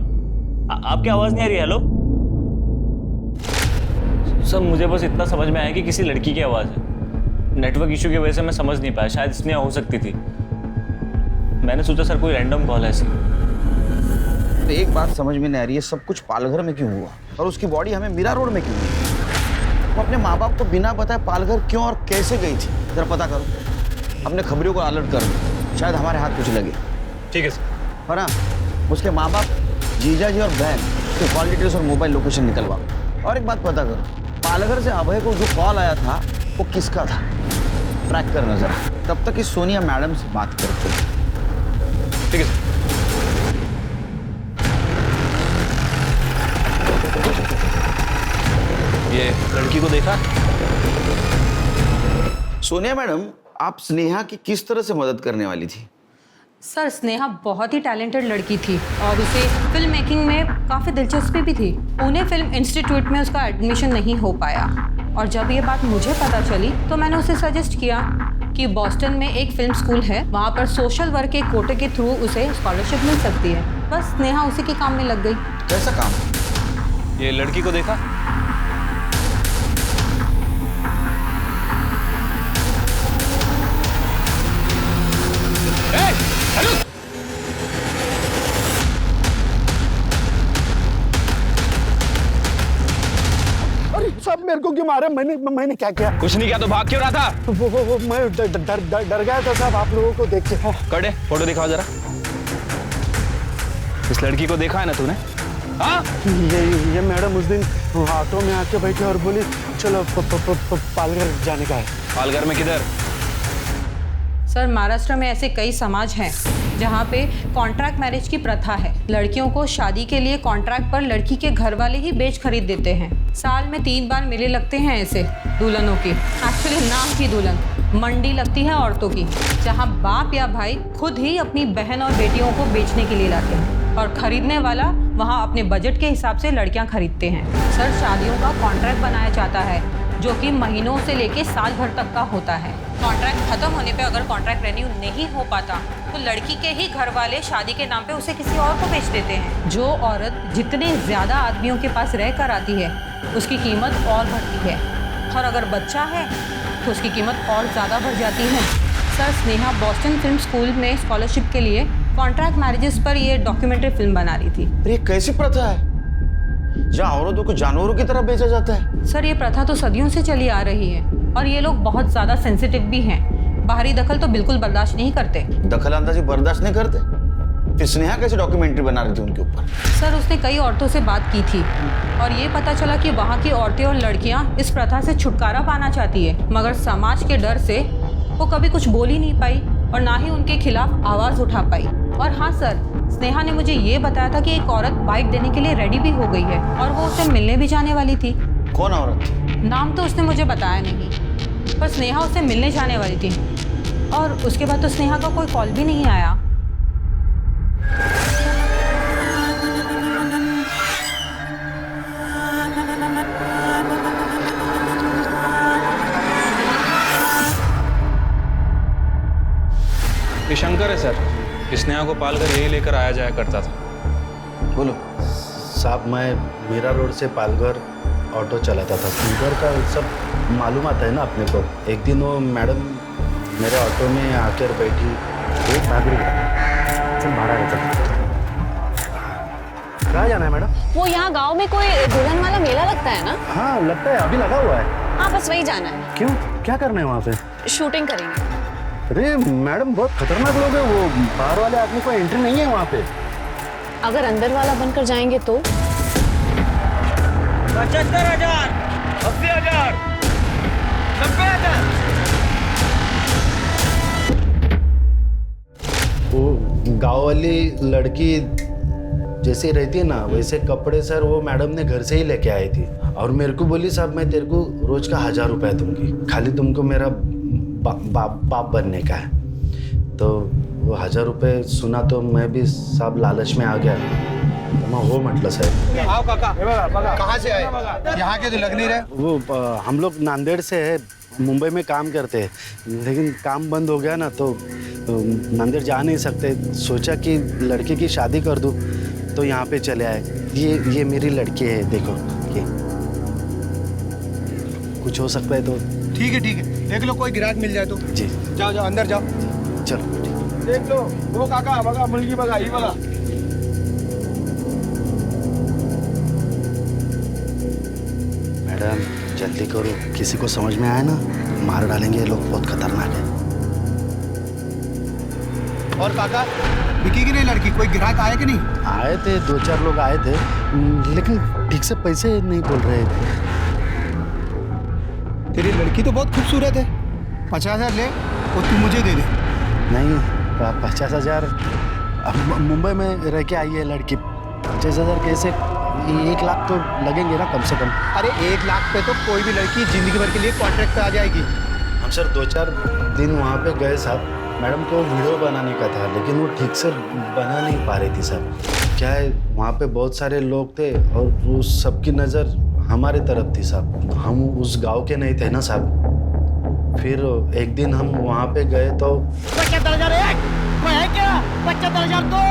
Speaker 10: आपकी आवाज़ नहीं आ रही? हेलो सर मुझे बस इतना समझ में आया कि किसी लड़की की आवाज़ है, नेटवर्क इशू की वजह से मैं समझ नहीं पाया, शायद स्नेहा हो सकती थी। मैंने सोचा सर कोई रैंडम कॉल है ऐसी।
Speaker 5: तो एक बात समझ में नहीं आ रही है, सब कुछ पालघर में क्यों हुआ और उसकी बॉडी हमें मीरा रोड में क्यों हुई? वो अपने माँ बाप को बिना बताए पालघर क्यों और कैसे गई थी? जरा पता करो, अपने खबरियों को अलर्ट करो, शायद हमारे हाथ कुछ लगे।
Speaker 11: ठीक है सर।
Speaker 5: और हाँ, उसके माँ बाप, जीजा जी और बहन के कॉल डिटेल्स और मोबाइल लोकेशन निकलवाओ। और एक बात पता करो, पालघर से अभय को जो कॉल आया था वो किसका था, ट्रैक करना जरा। तब तक इस सोनिया मैडम से बात करते।
Speaker 11: ठीक है सर। ये लड़की को देखा?
Speaker 5: सोनिया मैडम, आप स्नेहा की किस तरह से मदद करने वाली थी?
Speaker 8: सर स्नेहा बहुत ही टैलेंटेड लड़की थी और उसे फिल्म मेकिंग में काफ़ी दिलचस्पी भी थी। पुणे फिल्म इंस्टीट्यूट में उसका एडमिशन नहीं हो पाया और जब ये बात मुझे पता चली तो मैंने उसे सजेस्ट किया कि बॉस्टन में एक फिल्म स्कूल है, वहाँ पर सोशल वर्क के कोटे के थ्रू उसे स्कॉलरशिप मिल सकती है। बस स्नेहा उसी के काम में लग गई।
Speaker 5: कैसा काम?
Speaker 11: ये लड़की को देखा?
Speaker 6: सब मेरे को क्यों मारे? मैंने क्या किया?
Speaker 11: कुछ नहीं किया तो भाग क्यों रहा था?
Speaker 6: वो मैं डर गया था साहब आप लोगों को देख के।
Speaker 11: कर दे, फोटो दिखाओ जरा। इस लड़की को देखा है ना तूने? हाँ?
Speaker 6: ये मैडम उस दिन ऑटो में आके बैठी और बोली चलो पालघर जाने का है।
Speaker 11: पालघर में किधर?
Speaker 8: सर महाराष्ट्र में ऐसे कई समाज हैं जहाँ पे कॉन्ट्रैक्ट मैरिज की प्रथा है। लड़कियों को शादी के लिए कॉन्ट्रैक्ट पर लड़की के घर वाले ही बेच खरीद देते हैं। साल में 3 बार मेले लगते हैं ऐसे दुल्हनों की। एक्चुअली नाम की दुल्हन, मंडी लगती है औरतों की, जहाँ बाप या भाई खुद ही अपनी बहन और बेटियों को बेचने के लिए लाते हैं और खरीदने वाला वहाँ अपने बजट के हिसाब से लड़कियाँ खरीदते हैं। सर शादियों का कॉन्ट्रैक्ट बनाया जाता है जो कि महीनों से लेके साल भर तक का होता है। कॉन्ट्रैक्ट खत्म होने पे अगर कॉन्ट्रैक्ट रेन्यू नहीं हो पाता तो लड़की के ही घर वाले शादी के नाम पे उसे किसी और को बेच देते हैं। जो औरत जितने ज़्यादा आदमियों के पास रह कर आती है उसकी कीमत और बढ़ती है और अगर बच्चा है तो उसकी कीमत और ज़्यादा बढ़ जाती है। Sir Sneha Boston film school में स्कॉलरशिप के लिए कॉन्ट्रैक्ट मैरिजेस पर ये डॉक्यूमेंट्री फिल्म बना रही थी।
Speaker 5: ये कैसी प्रथा है जहाँ औरतों को जानवरों की तरह बेचा जाता है?
Speaker 8: सर ये प्रथा तो सदियों से चली आ रही है और ये लोग बहुत ज़्यादा सेंसिटिव भी हैं। बाहरी दखल तो बिल्कुल बर्दाश्त नहीं करते।
Speaker 5: दखल अंदाजी बर्दाश्त नहीं करते? फिर स्नेहा कैसे डॉक्यूमेंट्री बना रही थी उनके ऊपर?
Speaker 8: सर उसने कई औरतों से बात की थी और ये पता चला कि वहाँ की औरतें और लड़कियाँ इस प्रथा से छुटकारा पाना चाहती है, मगर समाज के डर से वो कभी कुछ बोल ही नहीं पाई और ना ही उनके खिलाफ आवाज़ उठा पाई। और हाँ सर, स्नेहा ने मुझे ये बताया था कि एक औरत बाइट देने के लिए रेडी भी हो गई है और वो उससे मिलने भी जाने वाली थी।
Speaker 5: कौन औरत थी?
Speaker 8: नाम तो उसने मुझे बताया नहीं, पर स्नेहा उससे मिलने जाने वाली थी और उसके बाद तो स्नेहा का कोई कॉल भी नहीं आया।
Speaker 11: ये शंकर है सर, स्नेहा को पालघर यही लेकर आया जाया करता था।
Speaker 5: बोलो।
Speaker 6: साहब मैं मीरा रोड से पालघर ऑटो चलाता था। शुगर का सब मालूम आता है ना अपने को। एक दिन वो मैडम मेरे ऑटो में आकर बैठी, एक भागरी मारा रहता। कहाँ जाना है मैडम?
Speaker 13: वो यहाँ गांव में कोई दुल्हन वाला मेला लगता है ना?
Speaker 6: हाँ लगता है, अभी लगा हुआ है।
Speaker 13: हाँ बस वही जाना है।
Speaker 6: क्यों, क्या करना है वहाँ पे?
Speaker 13: शूटिंग करेंगे।
Speaker 6: अरे मैडम बहुत खतरनाक लोग हैं वो, बाहर वाले आदमी को एंट्री नहीं है वहाँ पे।
Speaker 13: अगर अंदर वाला बनकर जाएंगे तो?
Speaker 10: 75,000, 80,000, 90,000।
Speaker 14: वो गांव वाली लड़की जैसे रहती है ना वैसे कपड़े सर वो मैडम ने घर से ही लेके आई थी और मेरे को बोली साहब मैं तेरे को रोज का 1000 रुपये दूंगी खाली तुमको मेरा बाप बनने का है। तो वो 1000 रुपये सुना तो मैं भी साहब लालच में आ गया तो मैं वो मतलब सर।
Speaker 6: आओ काका, कहाँ से आए? यहाँ के तो लग नहीं रहे।
Speaker 14: वो हम लोग नांदेड़ से है, मुंबई में काम करते हैं लेकिन काम बंद हो गया ना तो नांदेड़ जा नहीं सकते, सोचा कि लड़के की शादी कर दूं तो यहाँ पे चले आए। ये मेरी लड़की है, देखो ये कुछ हो सकता है तो
Speaker 6: ठीक है, देख लो कोई ग्राहक मिल जाए तो।
Speaker 14: जी
Speaker 6: जाओ अंदर जाओ।
Speaker 14: चलो
Speaker 6: देख लो वो काका बघा मुलगी बघा ही बघा।
Speaker 14: मैडम जल्दी करो, किसी को समझ में आया ना मार डालेंगे ये लोग, बहुत खतरनाक है।
Speaker 6: और काका बिकी की नहीं लड़की, कोई ग्राहक आए कि नहीं?
Speaker 14: आए थे 2-4 लोग आए थे लेकिन ठीक से पैसे नहीं बोल रहे थे।
Speaker 6: तेरी लड़की तो बहुत खूबसूरत है, 50,000 ले और तू मुझे दे दे।
Speaker 14: नहीं 50,000 मुंबई में रह के आई है लड़की, 50,000 कैसे, 1 लाख तो लगेंगे ना कम से कम।
Speaker 6: अरे 1 लाख पे तो कोई भी लड़की जिंदगी भर के लिए कॉन्ट्रैक्ट पे आ जाएगी।
Speaker 14: हम सर 2-4 दिन वहाँ पे गए साहब, मैडम को वीडियो बनाने का था लेकिन वो ठीक से बना नहीं पा रही थी साहब। क्या है वहाँ पे बहुत सारे लोग थे और वो सबकी नज़र हमारे तरफ थी साहब, हम उस गांव के नहीं थे ना साहब। फिर एक दिन हम वहाँ पे गए तो
Speaker 12: 75,001 मैं है क्या, 75,002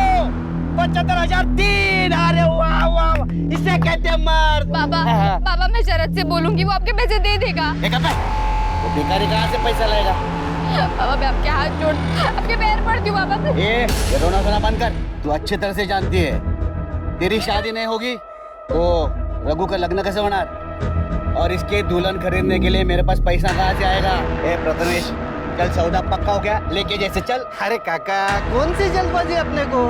Speaker 12: 75,003। अरे वाह वाह, इसे कहते हैं मर्द।
Speaker 13: बाबा मैं शरद से बोलूंगी, वो आपके पैसे दे देगा।
Speaker 12: वो भिखारी कहाँ से पैसा लाएगा?
Speaker 13: बाबा मैं आपके हाथ जोड़, आपके पैर पड़ती हूँ बाबा।
Speaker 12: ये रोना धोना बंद कर, तू अच्छी तरह से जानती है तेरी शादी नहीं होगी तो रघु का लग्न कैसे होना, और इसके दुल्हन खरीदने के लिए मेरे पास पैसा कहाँ से आएगा? ए प्रथमेश चल, सौदा पक्का हो गया, लेके जैसे चल।
Speaker 3: अरे काका कौन सी जल्दबाजी अपने को?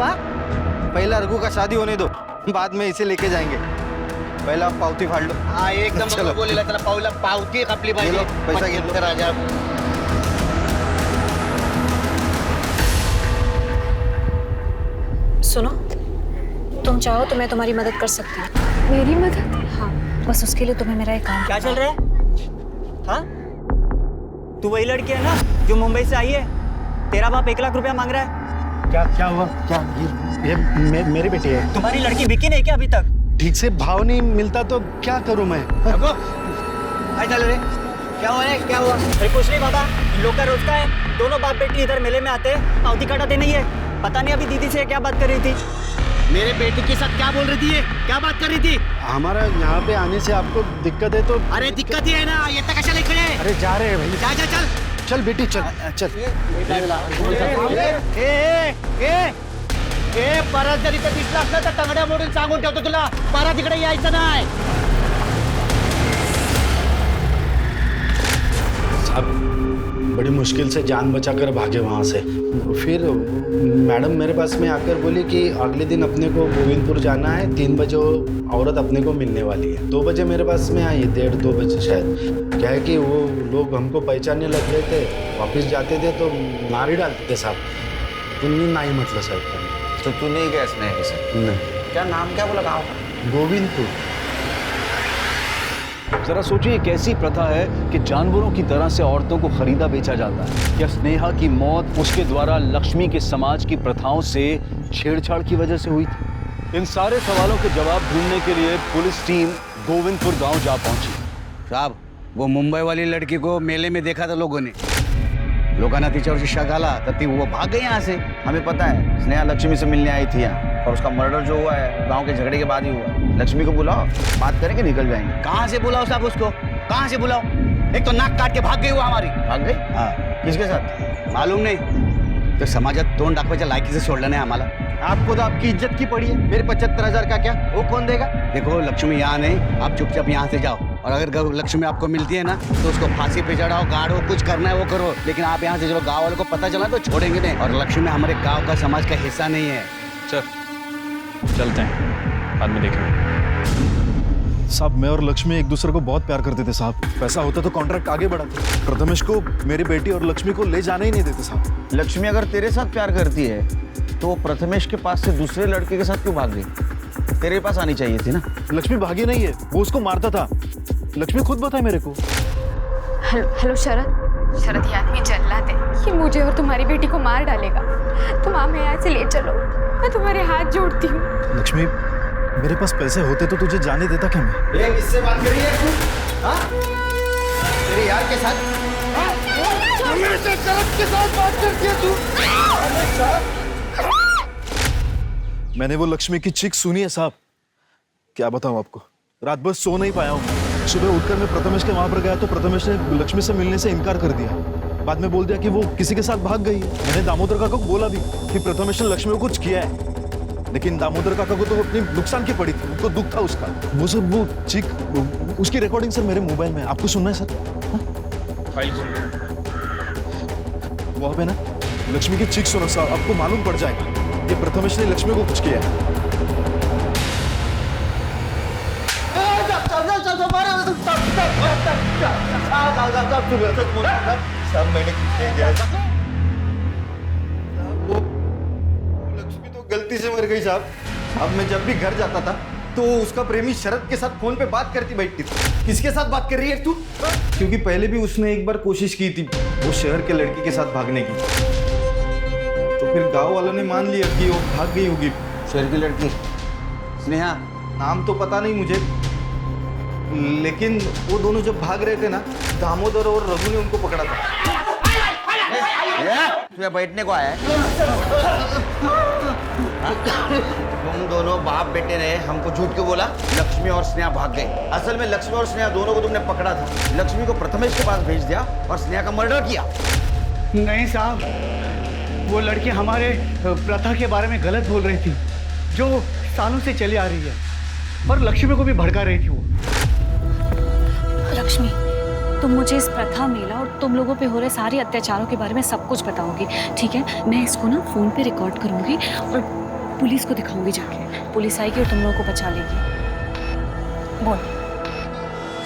Speaker 3: पहला रघु का शादी होने दो, बाद में इसे लेके जाएंगे। पहला पावती फाड़ लो।
Speaker 12: हाँ एकदम बोलेला त्याला पावला पावती खपली पाहिजे।
Speaker 3: पैसा घेतला
Speaker 12: राजा।
Speaker 1: सुनो, तुम चाहो तो मैं तुम्हारी मदद कर सकती हूँ।
Speaker 13: मेरी मदद?
Speaker 1: हाँ, बस उसके लिए तुम्हें मेरा एक काम
Speaker 15: क्या चल रहा है? हाँ? तू वही लड़की है ना जो मुंबई से आई है? तेरा बाप 1 लाख रुपया मांग रहा है।
Speaker 14: क्या हुआ? क्या ये मेरी बेटी है।
Speaker 15: तुम्हारी लड़की बिकी नहीं क्या अभी तक?
Speaker 14: ठीक से भाव नहीं मिलता तो क्या करूं मैं?
Speaker 12: चल रे, क्या हुआ? क्या हुआ?
Speaker 15: अरे कुछ नहीं बाबा, इन लोग का रोज का है, दोनों बाप बेटी इधर मेले में आते हैं, पावती काटाते नहीं है। पता नहीं अभी दीदी से क्या बात कर रही थी।
Speaker 12: मेरे बेटी के साथ क्या बोल रही थी? क्या बात कर रही थी?
Speaker 14: हमारा यहाँ पे आने से आपको दिक्कत है तो?
Speaker 12: अरे दिक्कत ही है ना, ये तक कशा लिख रहे?
Speaker 14: अरे जा रहे हैं भाई।
Speaker 12: जा जा चल
Speaker 14: चल बेटी चल चल।
Speaker 12: परत जर इथं दिसलास ना तर तंगड्या मोडून सांगून ठेवतो तुला, परत इकडे यायचं नाही।
Speaker 14: साहब बड़ी मुश्किल से जान बचाकर भागे वहाँ से। फिर मैडम मेरे पास में आकर बोली कि अगले दिन अपने को गोविंदपुर जाना है, 3 बजे वो औरत अपने को मिलने वाली है। 2 बजे मेरे पास में आई, 1:30-2 बजे शायद। क्या है कि वो लोग हमको पहचानने लग गए थे, वापस जाते थे तो मार ही डालते थे साहब। तुमने नहीं मतलब साहब।
Speaker 3: तो तू नहीं गया स्नेहा के साथ?
Speaker 14: नहीं।
Speaker 3: क्या नाम क्या बोला गाँव का?
Speaker 14: गोविंदपुर।
Speaker 16: जरा सोचिए कैसी प्रथा है कि जानवरों की तरह से औरतों को खरीदा बेचा जाता है। क्या स्नेहा की मौत उसके द्वारा लक्ष्मी के समाज की प्रथाओं से छेड़छाड़ की वजह से हुई थी? इन सारे सवालों के जवाब ढूंढने के लिए पुलिस टीम गोविंदपुर गांव जा पहुंची।
Speaker 12: साहब वो मुंबई वाली लड़की को मेले में देखा था लोगों ने, लोगों ने तिच्यावरची शक आला तर वो भाग गई यहाँ से।
Speaker 5: हमें पता है स्नेहा लक्ष्मी से मिलने आई थी यहाँ, और उसका मर्डर जो हुआ है गांव के झगड़े के बाद ही हुआ। लक्ष्मी को बुलाओ, बात करेंगे, निकल जाएंगे।
Speaker 12: कहाँ से बुलाओ साहब उसको? कहाँ से बुलाओ? एक तो नाक काट के भाग गई वो हमारी।
Speaker 5: भाग गई?
Speaker 12: हाँ।
Speaker 5: किसके साथ?
Speaker 12: मालूम नहीं, तो समाजात तोंड दाखवायच्या लायकीचं सोडलं नाही आम्हाला।
Speaker 3: आपको तो आपकी इज्जत की पड़ी है, मेरे 75,000 का क्या वो कौन देगा?
Speaker 12: देखो लक्ष्मी यहाँ नहीं, आप चुपचाप यहाँ से जाओ, और अगर लक्ष्मी आपको मिलती है ना तो उसको फांसी पे चढ़ाओ, गाड़ो, कुछ करना है वो करो, लेकिन आप यहाँ से चलो। गाँव वालों को पता चला तो छोड़ेंगे नहीं, और लक्ष्मी हमारे गाँव का समाज का हिस्सा नहीं है।
Speaker 11: चलते हैं, बाद में देखेंगे।
Speaker 4: साहब मैं और लक्ष्मी एक दूसरे को बहुत प्यार करते थे साहब। पैसा होता तो कॉन्ट्रैक्ट आगे बढ़ाते। प्रथमेश को मेरी बेटी और लक्ष्मी को ले जाने ही नहीं देते साहब।
Speaker 5: लक्ष्मी अगर तेरे साथ प्यार करती है तो वो प्रथमेश के पास से दूसरे लड़के के साथ क्यों भाग गई? तेरे पास आनी चाहिए थी ना।
Speaker 4: लक्ष्मी भागी नहीं है, वो उसको मारता था। लक्ष्मी खुद बताए मेरे को।
Speaker 17: हेलो शरद, शरद ये आदमी जल्लाद है, ये मुझे और तुम्हारी बेटी को मार डालेगा। तुम हमें यहाँ से ले चलो, मैं तुम्हारे हाथ जोड़ती हूँ।
Speaker 4: लक्ष्मी मेरे पास पैसे होते तो तुझे जाने देता क्या मैं?
Speaker 12: ये किससे बात कर रही है तू? हाँ? तेरे यार के साथ?
Speaker 6: हमेशा शरद के साथ बात करती है तू।
Speaker 4: मैंने वो लक्ष्मी की चीख सुनी है साहब। क्या बताऊं आपको, रात भर सो नहीं पाया हूँ। सुबह उठकर मैं प्रथमेश के वहां पर गया तो प्रथमेश ने लक्ष्मी से मिलने से इनकार कर दिया। बाद में बोल दिया कि वो किसी के साथ भाग गई है। मैंने दामोदर काका को बोला भी कि प्रथमेश ने लक्ष्मी को कुछ किया है, लेकिन दामोदर काका को तो अपनी नुकसान की पड़ी थी, उनको दुख था उसका। वो सब वो चीख उसकी रिकॉर्डिंग सर मेरे मोबाइल में, आपको सुनना है सर? वहां पे ना लक्ष्मी की चीख सुनो साहब, आपको मालूम पड़ जाएगा ये प्रथमेश ने लक्ष्मी को कुछ किया है।
Speaker 3: लक्ष्मी तो गलती से मर गई साहब। अब मैं जब भी घर जाता था तो उसका प्रेमी शरद के साथ फोन पे बात करती बैठती थी। किसके साथ बात कर रही है तू? क्योंकि पहले भी उसने एक बार कोशिश की थी वो शहर के लड़की के साथ भागने की, तो फिर गांव वालों ने मान लिया कि वो भाग गई होगी।
Speaker 5: शहर की लड़की स्नेहा?
Speaker 3: नाम तो पता नहीं मुझे, लेकिन वो दोनों जब भाग रहे थे ना, दामोदर और रघु ने उनको पकड़ा था।
Speaker 5: तू बैठने को आया है? तुम दोनों बाप बेटे रहे, हमको झूठ क्यों बोला? लक्ष्मी और स्नेहा भाग गए। असल में लक्ष्मी और स्नेहा दोनों को तुमने पकड़ा था। लक्ष्मी को प्रथमेश के पास भेज दिया और स्नेहा का मर्डर किया।
Speaker 12: नहीं साहब, वो लड़की हमारे प्रथा के बारे में गलत बोल रही थी जो सालों से चली आ रही है, और लक्ष्मी को भी भड़का रही थी वो।
Speaker 1: लक्ष्मी, तुम मुझे इस प्रथा मेला और तुम लोगों पे हो रहे सारे अत्याचारों के बारे में सब कुछ बताओगी, ठीक है? मैं इसको ना फोन पे रिकॉर्ड करूंगी और पुलिस को दिखाऊंगी जाके। पुलिस आएगी और तुम लोगों को बचा लेगी। बोल।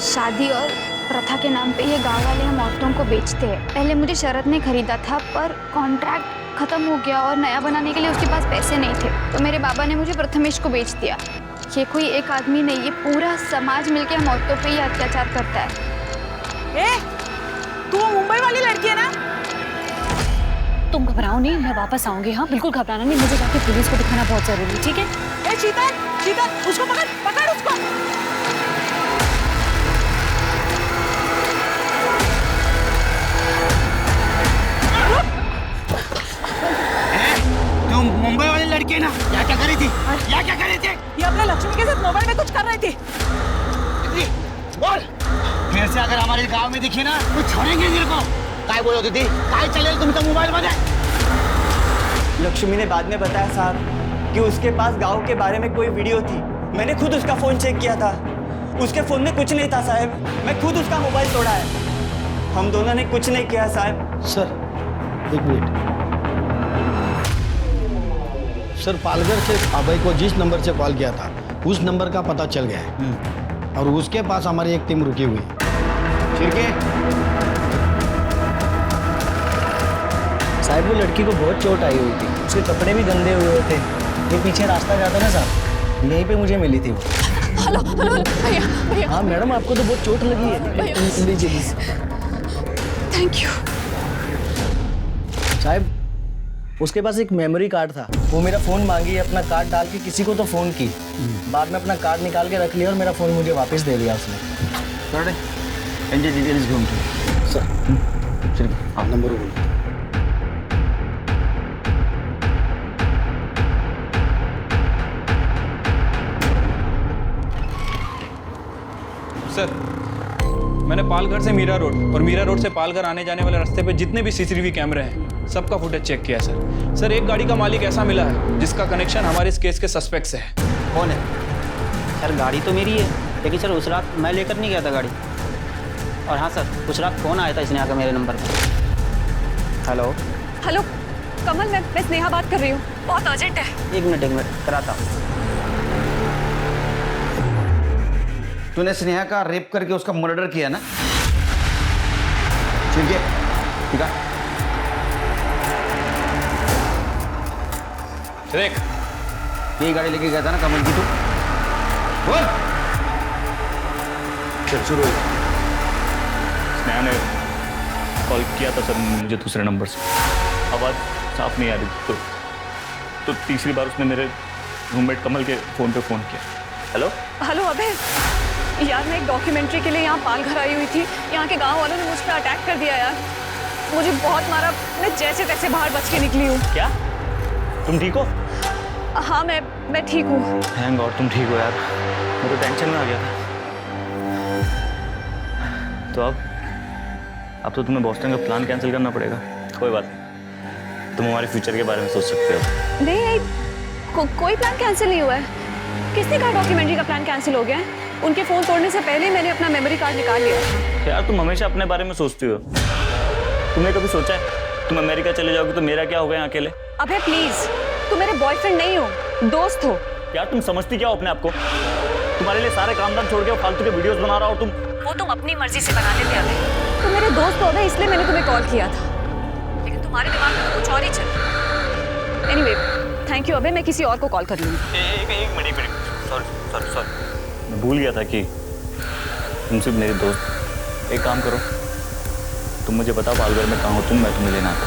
Speaker 17: शादी और प्रथा के नाम पे ये गांव वाले हम औरतों को बेचते हैं। पहले मुझे शरद ने खरीदा था, पर कॉन्ट्रैक्ट खत्म हो गया और नया बनाने के लिए उसके पास पैसे नहीं थे, तो मेरे बाबा ने मुझे प्रथमेश को बेच दिया। ये कोई एक आदमी नहीं, ये पूरा समाज मिलके हम औरतों पे ही अत्याचार करता है।
Speaker 8: तू मुंबई वाली लड़की है ना?
Speaker 1: तुम घबराओ नहीं, मैं वापस आऊंगी। हाँ, बिल्कुल घबराना नहीं, मुझे जाके पुलिस को दिखाना बहुत जरूरी, ठीक है?
Speaker 8: ए शीतल, शीतल, उसको पकड़, पकड़ उसको।
Speaker 12: तुम मुंबई वाली लड़की है ना? क्या कर रही थी? क्या कर रही थी?
Speaker 8: ये अपने लक्ष्मी के साथ मोबाइल में कुछ कर रही थी।
Speaker 12: बोल, फिर से अगर हमारे गांव में दिखी ना तो छोड़ेंगे तेरे को। काय बोलो दीदी, काय चले तुम तो मोबाइल में?
Speaker 15: लक्ष्मी ने बाद में बताया साहब कि उसके पास गांव के बारे में कोई वीडियो थी। मैंने खुद उसका फोन चेक किया था, उसके फोन में कुछ नहीं था साहब। मैं खुद उसका मोबाइल तोड़ा है। हम दोनों ने कुछ नहीं किया साहब।
Speaker 14: सर एक मिनट सर, पालघर से अभय को जिस नंबर से कॉल किया था उस नंबर का पता चल गया है और उसके पास हमारी एक टीम रुकी हुई है।
Speaker 15: साहब वो लड़की को बहुत चोट आई हुई थी, उसके कपड़े भी गंदे हुए थे। ये पीछे रास्ता जाता ना साहब, यहीं पे मुझे मिली थी वो।
Speaker 13: हेलो हेलो भैया भैया।
Speaker 15: हाँ मैडम, आपको तो बहुत चोट लगी है। लीजिए।
Speaker 13: Thank you.
Speaker 15: साहब उसके पास एक मेमोरी कार्ड था, वो मेरा फ़ोन मांगी, अपना कार्ड डाल के किसी को तो फ़ोन की, बाद में अपना कार्ड निकाल के रख लिया और मेरा फ़ोन मुझे वापस दे दिया उसने।
Speaker 5: डिटेल्स घेऊन ठेव सर। चलिए आप नंबर बोलो।
Speaker 11: सर, मैंने पालघर से मीरा रोड और मीरा रोड से पालघर आने जाने वाले रास्ते पे जितने भी सीसीटीवी कैमरे हैं सबका फुटेज चेक किया सर। सर एक गाड़ी का मालिक ऐसा मिला है जिसका कनेक्शन हमारे इस केस के सस्पेक्ट से है।
Speaker 15: कौन है?
Speaker 18: सर गाड़ी तो मेरी है, लेकिन सर उस रात मैं लेकर नहीं गया था गाड़ी। और हाँ सर, उस रात फोन आया था इसने आकर मेरे नंबर पर। हेलो
Speaker 13: हेलो कमल, मैं स्नेहा बात कर रही हूँ, बहुत अर्जेंट है।
Speaker 18: एक मिनट कराता हूँ।
Speaker 5: तूने स्नेहा का रेप करके उसका मर्डर किया ना? ठीक है, ठीक है।
Speaker 11: देख,
Speaker 5: यही गाड़ी लेके गया था ना कमल की तू? बोल।
Speaker 10: चल शुरू। स्नेहा ने कॉल किया था सर मुझे दूसरे नंबर से, आवाज़ साफ नहीं आ रही थी, तो तीसरी बार उसने मेरे रूममेट कमल के फ़ोन पे फ़ोन किया। हेलो
Speaker 13: हेलो अबे यार, मैं एक डॉक्यूमेंट्री के लिए यहाँ पाल घर आई हुई थी। यहाँ के गांव वालों ने मुझ पर अटैक कर दिया यार, मुझे बहुत मारा। मैं जैसे तैसे बाहर बच के निकली हूँ।
Speaker 10: क्या तुम ठीक हो?
Speaker 13: हाँ मैं ठीक हूँ।
Speaker 10: थैंक गॉड तुम ठीक हो यार, मैं तो टेंशन में आ गया था। तो अब तो तुम्हें बॉस्टन का प्लान कैंसिल करना पड़ेगा। कोई बात नहीं, तुम हमारे फ्यूचर के बारे में सोच सकते हो।
Speaker 13: नहीं कोई प्लान कैंसिल नहीं हुआ है। किसने कहा डॉक्यूमेंट्री का प्लान कैंसिल हो गया है? उनके फ़ोन तोड़ने से पहले मैंने अपना मेमोरी कार्ड निकाल लिया।
Speaker 10: यार तुम हमेशा अपने बारे में सोचती हो। तुमने कभी सोचा है तुम अमेरिका चले जाओगे तो मेरा क्या होगा यहाँ अकेले?
Speaker 13: अबे प्लीज, तुम मेरे बॉयफ्रेंड नहीं हो, दोस्त हो।
Speaker 10: यार तुम समझती क्या हो अपने आप को? तुम्हारे लिए सारे काम धाम छोड़ के फालतू के वीडियोस बना रहा हो तुम।
Speaker 13: वो तुम अपनी मर्जी से बना लेते अबे। तुम मेरे दोस्त हो अबे, इसलिए मैंने तुम्हें कॉल किया था, लेकिन तुम्हारे दिमाग में तो कुछ और ही चल। एनीवे थैंक यू अबे, मैं किसी और को कॉल कर लूँगी।
Speaker 10: एक मिनट सॉरी मैं भूल गया था कि तुम सिर्फ मेरे दोस्त। एक काम करो, तुम मुझे बताओ पालघर में कहाँ हो तुम, मैं तुम्हें लेना आता।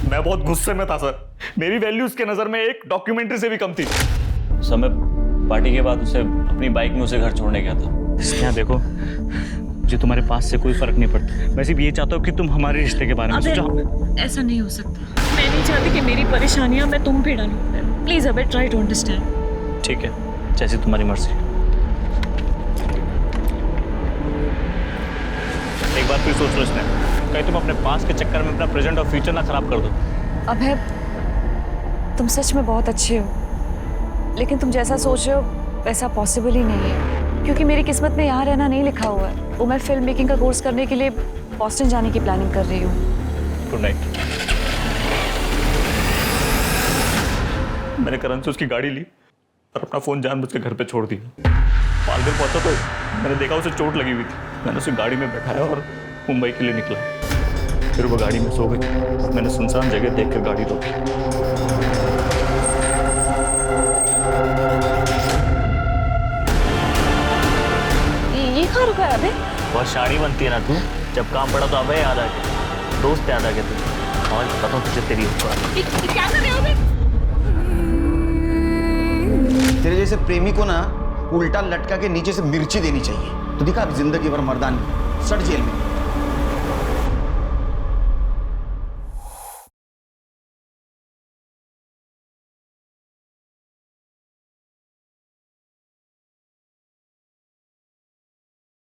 Speaker 10: मैं बहुत गुस्से में था सर, मेरी वैल्यू उसके नज़र में एक डॉक्यूमेंट्री से भी कम थी। समय पार्टी के बाद उसे अपनी बाइक में उसे घर छोड़ने गया था। स्नेहा देखो, मुझे तुम्हारे पास से कोई फर्क नहीं पड़ता, मैं सिर्फ ये चाहता हूँ कि तुम हमारे रिश्ते के बारे में सोचो।
Speaker 13: ऐसा नहीं हो सकता, मैं नहीं चाहती कि मेरी परेशानियां मैं तुम पे डालूं। प्लीज अबे ट्राई टू अंडरस्टैंड।
Speaker 10: ठीक है, जैसी तुम्हारी मर्जी। एक बार फिर सोच लो स्नेहा, कहीं तुम अपने पास के चक्कर में अपना प्रेजेंट और फ्यूचर ना खराब कर दो।
Speaker 13: अबे तुम सच में बहुत अच्छे हो, लेकिन तुम जैसा सोच रहे हो वैसा पॉसिबल ही नहीं है, क्योंकि मेरी किस्मत में यहाँ रहना नहीं लिखा हुआ है। वो मैं फिल्म मेकिंग का कोर्स करने के लिए बॉस्टन जाने की प्लानिंग कर रही हूँ।
Speaker 10: Good night. मैंने करण से उसकी गाड़ी ली और अपना फ़ोन जानबूझ के घर पे छोड़ दिया। पालघर पहुंचा तो मैंने देखा उसे चोट लगी हुई थी। मैंने उसे गाड़ी में बैठाया और मुंबई के लिए निकला। फिर वो गाड़ी में सो गई। मैंने सुनसान जगह देखकर गाड़ी रोकी।
Speaker 13: ये कहाँ रुका है अबे?
Speaker 10: बहुत शाड़ी बनती है ना तू, जब काम पड़ा तो अबे याद आ गया, दोस्त याद आ गया तू। और पता हूँ तुझे तेरी
Speaker 13: क्या कर रहे हो अबे?
Speaker 5: तेरे जैसे प्रेमी को ना उल्टा लटका के नीचे से मिर्ची देनी चाहिए, तो दिखा जिंदगी भर मर्दानी। सट जेल में।